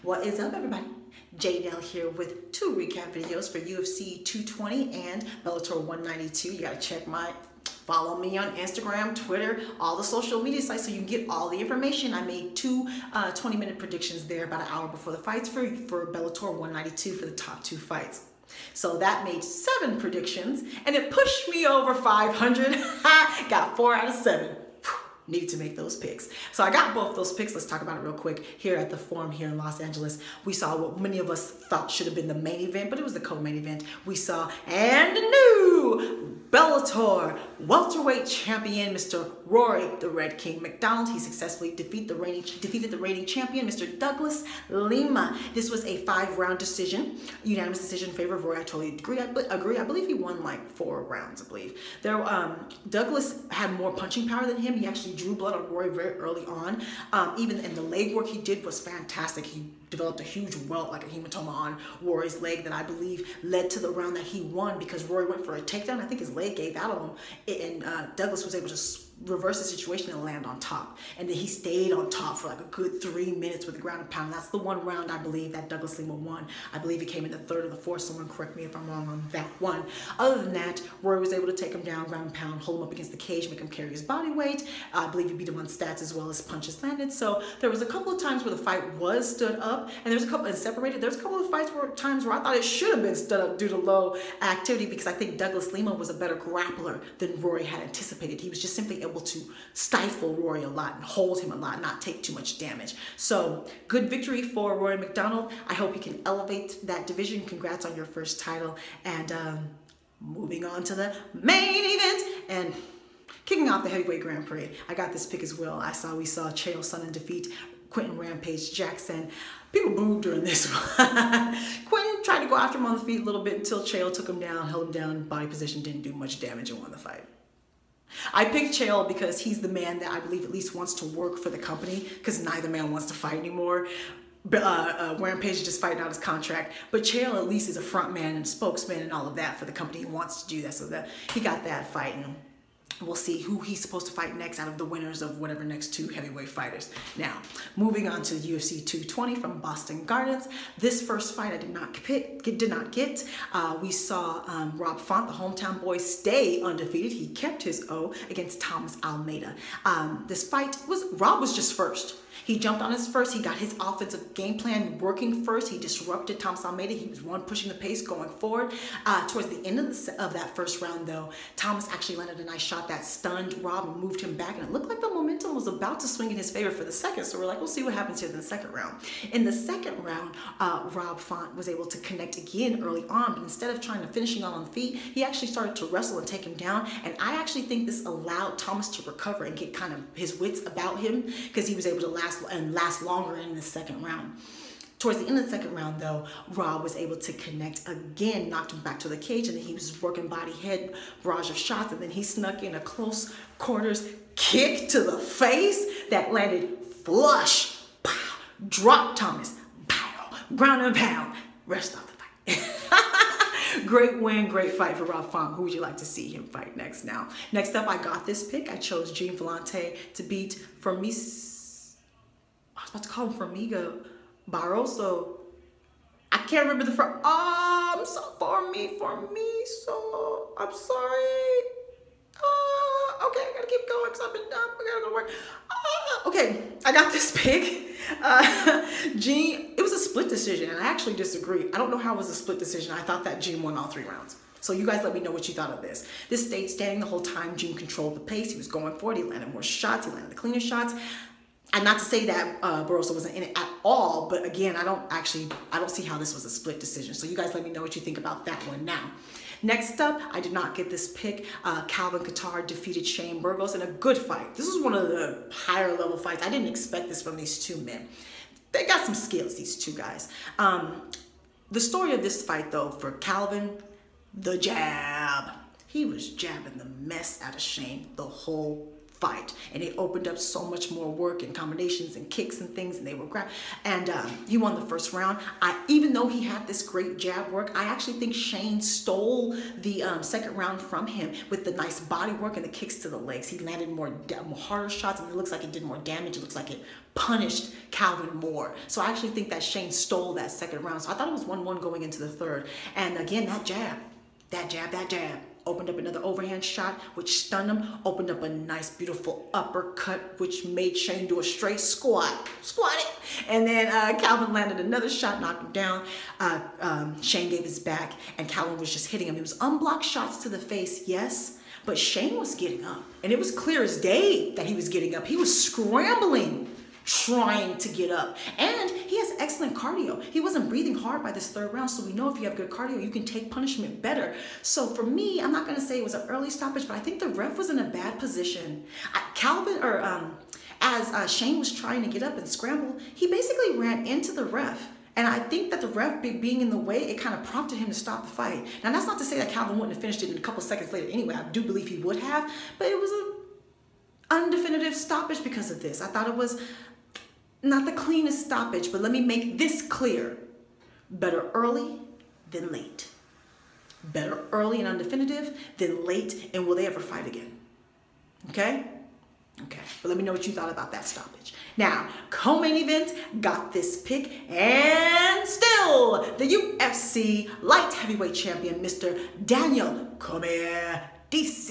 What is up, everybody? J-Nell here with two recap videos for UFC 220 and Bellator 192. You gotta follow me on Instagram, Twitter, all the social media sites so you can get all the information. I made two 20-minute predictions there about an hour before the fights for Bellator 192 for the top two fights. So that made 7 predictions and it pushed me over 500. Got 4 out of 7. Need to make those picks. So I got both those picks. Let's talk about it real quick. Here at the Forum here in Los Angeles, we saw what many of us thought should have been the main event, but it was the co-main event. We saw and new Bellator welterweight champion, Mr. Rory the Red King McDonald. He successfully defeated the reigning champion, Mr. Douglas Lima. This was a 5-round decision, unanimous decision in favor of Rory. I totally agree. I believe he won like 4 rounds, I believe. Douglas had more punching power than him. He actually drew blood on Rory very early on. Even in the leg work he did was fantastic. He developed a huge welt, like a hematoma on Rory's leg that I believe led to the round that he won because Rory went for a takedown. I think his leg gave out on him, and Douglas was able to reverse the situation and land on top. And then he stayed on top for like a good 3 minutes with the ground and pound. That's the one round I believe that Douglas Lima won. I believe he came in the 3rd or the 4th. Someone correct me if I'm wrong on that one. Other than that, Rory was able to take him down, ground and pound, hold him up against the cage, make him carry his body weight. I believe he beat him on stats as well as punches landed. So there was a couple of times where the fight was stood up, and there's a couple and separated. There's a couple of times where I thought it should have been stood up due to low activity because I think Douglas Lima was a better grappler than Rory had anticipated. He was just simply able to stifle Rory a lot and hold him a lot, not take too much damage. So good victory for Rory McDonald. I hope you can elevate that division. Congrats on your first title. And moving on to the main event and kicking off the heavyweight Grand Prix. I got this pick as well. We saw Chael Sonnen defeat Quentin Rampage Jackson. People booed during this one. Quentin tried to go after him on the feet a little bit until Chael took him down, held him down, body position, didn't do much damage, and won the fight. I picked Chael because he's the man that I believe at least wants to work for the company because neither man wants to fight anymore. Rampage is just fighting out his contract, but Chael at least is a front man and spokesman and all of that for the company. He wants to do that, so that he got that fight, and we'll see who he's supposed to fight next out of the winners of whatever next 2 heavyweight fighters. Now, moving on to UFC 220 from Boston Gardens. This first fight I did not get. We saw Rob Font, the hometown boy, stay undefeated. He kept his O against Thomas Almeida. This fight Rob was just first. He jumped on his first. He got his offensive game plan working first. He disrupted Thomas Almeida. He was pushing the pace going forward. Towards the end of that first round, though, Thomas actually landed a nice shot that stunned Rob and moved him back. And it looked like the momentum was about to swing in his favor for the second. So we're like, we'll see what happens here in the second round. In the second round, Rob Font was able to connect again early on. But instead of trying to finish him on the feet, he actually started to wrestle and take him down. And I actually think this allowed Thomas to recover and get kind of his wits about him because he was able to last longer in the second round. Towards the end of the second round, though, Rob was able to connect again, knocked him back to the cage, and then he was working body head barrage of shots, and then he snuck in a close quarters kick to the face that landed flush. Pow, dropped Thomas. Pow, ground and pound. Rest of the fight. Great win, great fight for Rob Font. Who would you like to see him fight next now? Next up, I got this pick. I chose Gene Vellante to beat I was about to call him Formiga Barroso. I can't remember the first. Oh, I'm so for me. So I'm sorry. Okay, I gotta keep going because I've been done. I gotta go to work. Okay, I got this pick. Gene, it was a split decision, and I actually disagree. I don't know how it was a split decision. I thought that Gene won all 3 rounds. So you guys let me know what you thought of this. This stayed standing the whole time. Gene controlled the pace. He was going forward. He landed more shots. He landed the cleaner shots. And not to say that Barroso wasn't in it at all, but again, I don't see how this was a split decision. So you guys let me know what you think about that one now. Next up, I did not get this pick. Calvin Kattar defeated Shane Burgos in a good fight. This was one of the higher level fights. I didn't expect this from these 2 men. They got some skills, these 2 guys. The story of this fight, though, for Calvin, the jab. He was jabbing the mess out of Shane the whole fight, and it opened up so much more work and combinations and kicks and things, and they were grab, and he won the first round. Even though he had this great jab work, I actually think Shane stole the second round from him with the nice body work and the kicks to the legs. He landed more harder shots, and it looks like it did more damage. It looks like it punished Calvin more. So I actually think that Shane stole that second round. So I thought it was 1-1 going into the third. And again, that jab opened up another overhand shot, which stunned him, opened up a nice, beautiful uppercut, which made Shane do a straight squat it. And then Calvin landed another shot, knocked him down. Shane gave his back, and Calvin was just hitting him. It was unblocked shots to the face, yes, but Shane was getting up. And it was clear as day that he was getting up. He was scrambling, trying to get up. And he has excellent cardio. He wasn't breathing hard by this third round, so we know if you have good cardio, you can take punishment better. So for me, I'm not going to say it was an early stoppage, but I think the ref was in a bad position. As Shane was trying to get up and scramble, he basically ran into the ref. And I think that the ref being in the way, it kind of prompted him to stop the fight. Now, that's not to say that Calvin wouldn't have finished it in a couple seconds later anyway. I do believe he would have, but it was an undefinitive stoppage because of this. I thought it was not the cleanest stoppage, but let me make this clear. Better early than late. Better early and undefinitive than late, and will they ever fight again? Okay? Okay, but let me know what you thought about that stoppage. Now, co-main event got this pick, and still the UFC light heavyweight champion, Mr. Daniel Cormier DC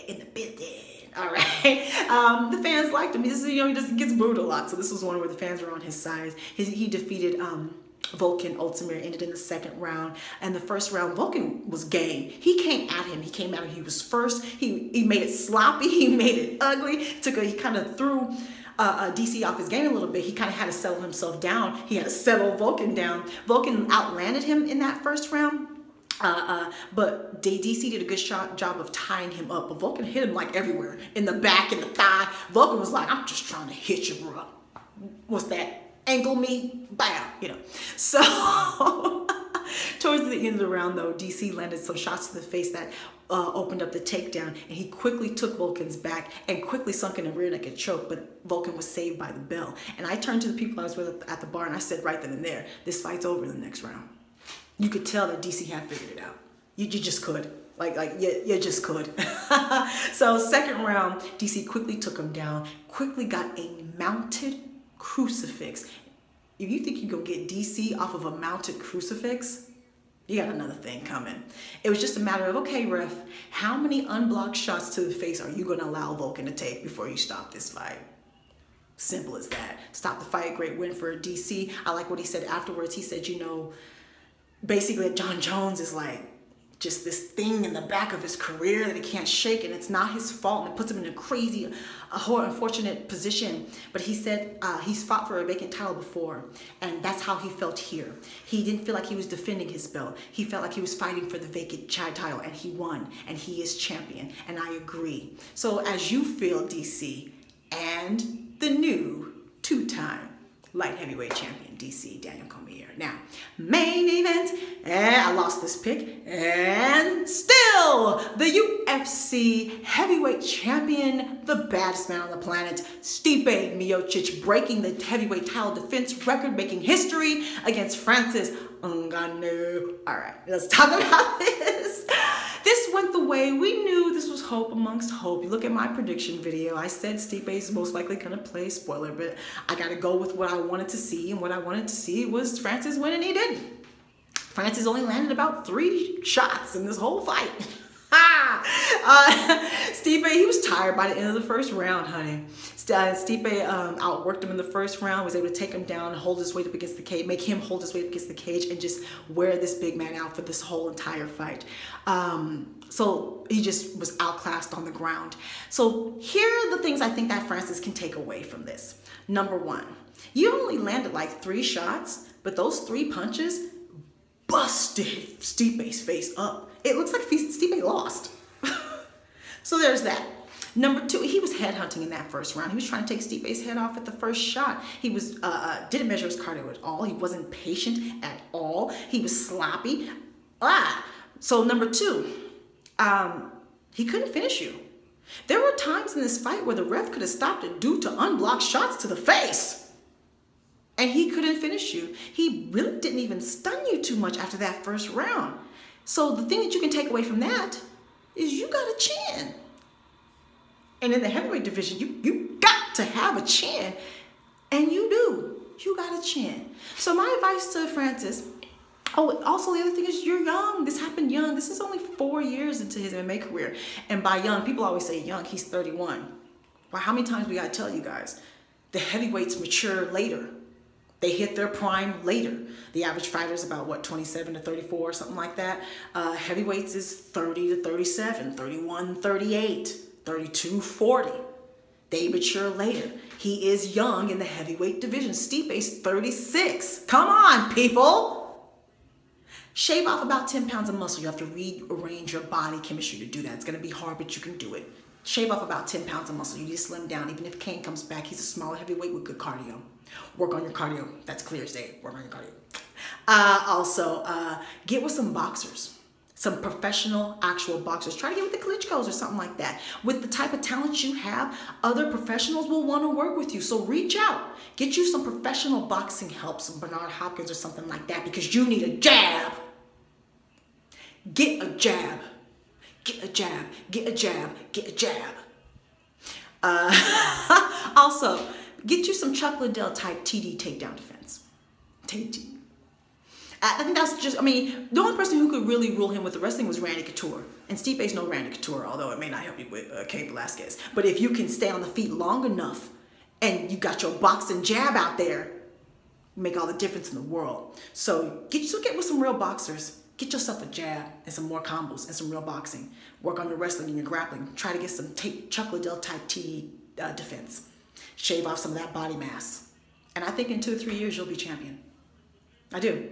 in the building. All right, the fans liked him. This is, he just gets booed a lot, so this was one where the fans were on his side. He defeated Volkan Oedzemir, ended in the second round, and the first round Volkan was game. He came at him. He was first. He made it sloppy. He made it ugly. He kind of threw DC off his game a little bit. He kind of had to settle himself down. He had to settle Volkan down. Volkan outlanded him in that first round. But DC did a good job of tying him up. But Volkan hit him like everywhere, in the back, in the thigh. Volkan was like, I'm just trying to hit you, bro. What's that? Ankle me, bam, So towards the end of the round, though, DC landed some shots to the face that opened up the takedown, and he quickly took Volkan's back and quickly sunk in a rear naked choke, but Volkan was saved by the bell. And I turned to the people I was with at the bar, and I said right then and there, this fight's over in the next round. You could tell that DC had figured it out. You just could. You just could. So second round, DC quickly took him down, quickly got a mounted crucifix. If you think you can get DC off of a mounted crucifix, you got another thing coming. It was just a matter of, okay, ref, how many unblocked shots to the face are you going to allow Volkan to take before you stop this fight? Simple as that. Stop the fight. Great win for DC. I like what he said afterwards. He said, basically John Jones is like just this thing in the back of his career that he can't shake, and it's not his fault, and it puts him in a crazy, unfortunate position. But he said he's fought for a vacant title before, and that's how he felt here. He didn't feel like he was defending his belt. He felt like he was fighting for the vacant title, and he won, and he is champion, and I agree. So as you feel, DC, and the new two-time light heavyweight champion, DC, Daniel Cormier. Now, main event, and I lost this pick, and still the UFC heavyweight champion, the baddest man on the planet, Stipe Miocic, breaking the heavyweight title defense record, making history against Francis Ngannou. All right, let's talk about this. This went the way we knew. This was hope amongst hope. You look at my prediction video. I said Stipe is most likely going to play, spoiler, but I got to go with what I wanted to see, and what I wanted to see was Francis win, and he didn't. Francis only landed about 3 shots in this whole fight. Stipe, he was tired by the end of the first round, honey. Stipe outworked him in the first round, was able to take him down, hold his weight up against the cage, make him hold his weight up against the cage, and just wear this big man out for this whole entire fight. So he just was outclassed on the ground. So here are the things I think that Francis can take away from this. Number 1, you only landed like 3 shots, but those 3 punches busted Stipe's face up. It looks like Stipe lost. So there's that. Number 2, he was headhunting in that first round. He was trying to take Stipe's head off at the first shot. He was didn't measure his cardio at all. He wasn't patient at all. He was sloppy. So number 2, he couldn't finish you. There were times in this fight where the ref could have stopped a dude to unblock shots to the face. And he couldn't finish you. He really didn't even stun you too much after that first round. So the thing that you can take away from that is you got a chin. And in the heavyweight division, you got to have a chin. And you do. You got a chin. So my advice to Francis, oh, also the other thing is you're young. This happened young. This is only 4 years into his MMA career. And by young, people always say young, he's 31. Well, how many times we got to tell you guys? The heavyweights mature later. They hit their prime later. The average fighter is about, what, 27 to 34, something like that. Heavyweights is 30 to 37, 31, 38, 32, 40. They mature later. He is young in the heavyweight division. Stipe's 36. Come on, people. Shave off about 10 pounds of muscle. You have to rearrange your body chemistry to do that. It's going to be hard, but you can do it. Shave off about 10 pounds of muscle. You need to slim down. Even if Kane comes back, he's a smaller heavyweight with good cardio. Work on your cardio. That's clear as day. Work on your cardio. Also, get with some boxers. Some professional, actual boxers. Try to get with the Klitschko's or something like that. With the type of talent you have, other professionals will want to work with you. So reach out. Get you some professional boxing help, some Bernard Hopkins or something like that, because you need a jab. Get a jab. Get a jab. Get a jab. Get a jab. Also, get you some Chuck Liddell type TD takedown defense. TD. I think that's just, I mean, the only person who could really rule him with the wrestling was Randy Couture. And Stipe's no Randy Couture, although it may not help you with Cain Velasquez. But if you can stay on the feet long enough and you got your boxing jab out there, make all the difference in the world. So get with some real boxers. Get yourself a jab and some more combos and some real boxing. Work on your wrestling and your grappling. Try to get some Chuck Liddell type TD defense. Shave off some of that body mass. And I think in 2 or 3 years, you'll be champion. I do.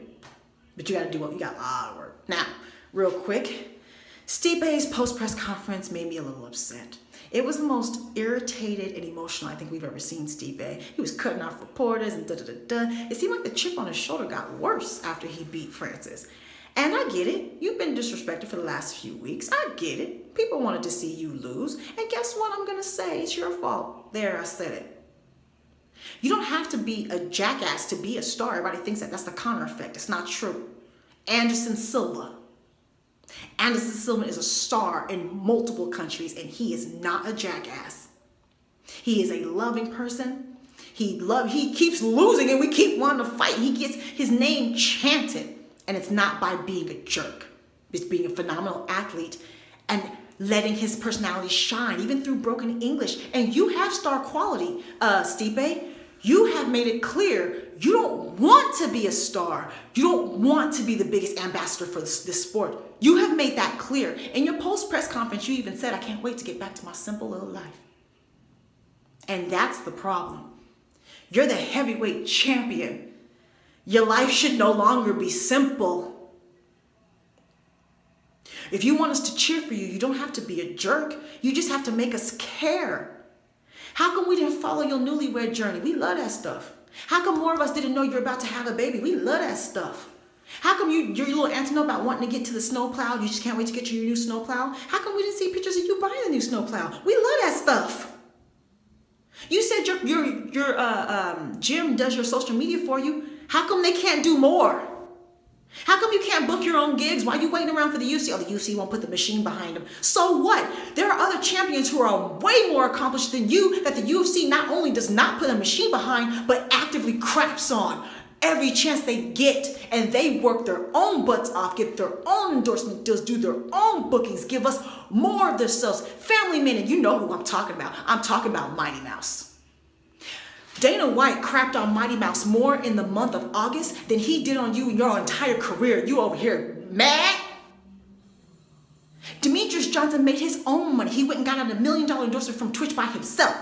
But you got to do what you got a lot of work. Now, real quick, Stipe's post-press conference made me a little upset. It was the most irritated and emotional I think we've ever seen Stipe. He was cutting off reporters and da-da-da-da. It seemed like the chip on his shoulder got worse after he beat Francis. And I get it. You've been disrespected for the last few weeks. I get it. People wanted to see you lose. And guess what I'm going to say? It's your fault. There, I said it. You don't have to be a jackass to be a star. Everybody thinks that. That's the counter effect. It's not true. Anderson Silva. Anderson Silva is a star in multiple countries, and he is not a jackass. He is a loving person. He keeps losing, and we keep wanting to fight. He gets his name chanted, and it's not by being a jerk. It's being a phenomenal athlete and letting his personality shine, even through broken English. And you have star quality, Stipe. You have made it clear you don't want to be a star. You don't want to be the biggest ambassador for this sport. You have made that clear. In your post-press conference, you even said, I can't wait to get back to my simple little life. And that's the problem. You're the heavyweight champion. Your life should no longer be simple. If you want us to cheer for you, you don't have to be a jerk. You just have to make us care. How come we didn't follow your newlywed journey? We love that stuff. How come more of us didn't know you're about to have a baby? We love that stuff. How come your little antelope about wanting to get to the snowplow? You just can't wait to get your new snowplow? How come we didn't see pictures of you buying the new snowplow? We love that stuff. You said your gym does your social media for you. How come they can't do more? How come you can't book your own gigs? Why are you waiting around for the UFC? Oh, the UFC won't put the machine behind them. So what? There are other champions who are way more accomplished than you that the UFC not only does not put a machine behind, but actively craps on every chance they get. And they work their own butts off, get their own endorsement deals, do their own bookings, give us more of themselves. Family men, and you know who I'm talking about. I'm talking about Mighty Mouse. Dana White crapped on Mighty Mouse more in the month of August than he did on you in your entire career. You over here mad? Demetrius Johnson made his own money. He went and got a $1 million endorsement from Twitch by himself.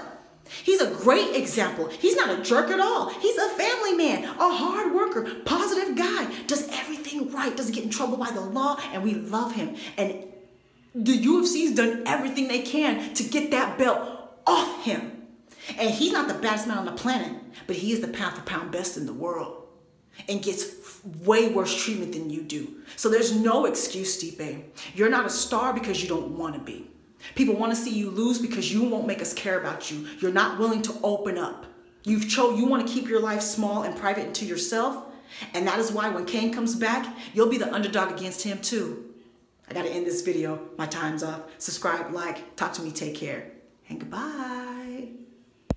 He's a great example. He's not a jerk at all. He's a family man, a hard worker, positive guy, does everything right, doesn't get in trouble by the law, and we love him. And the UFC's done everything they can to get that belt off him. And he's not the baddest man on the planet, but he is the pound for pound best in the world and gets way worse treatment than you do. So there's no excuse, Stipe. You're not a star because you don't want to be. People want to see you lose because you won't make us care about you. You're not willing to open up. You want to keep your life small and private and to yourself. And that is why when Cain comes back, you'll be the underdog against him too. I got to end this video. My time's up. Subscribe, like, talk to me, take care, and goodbye.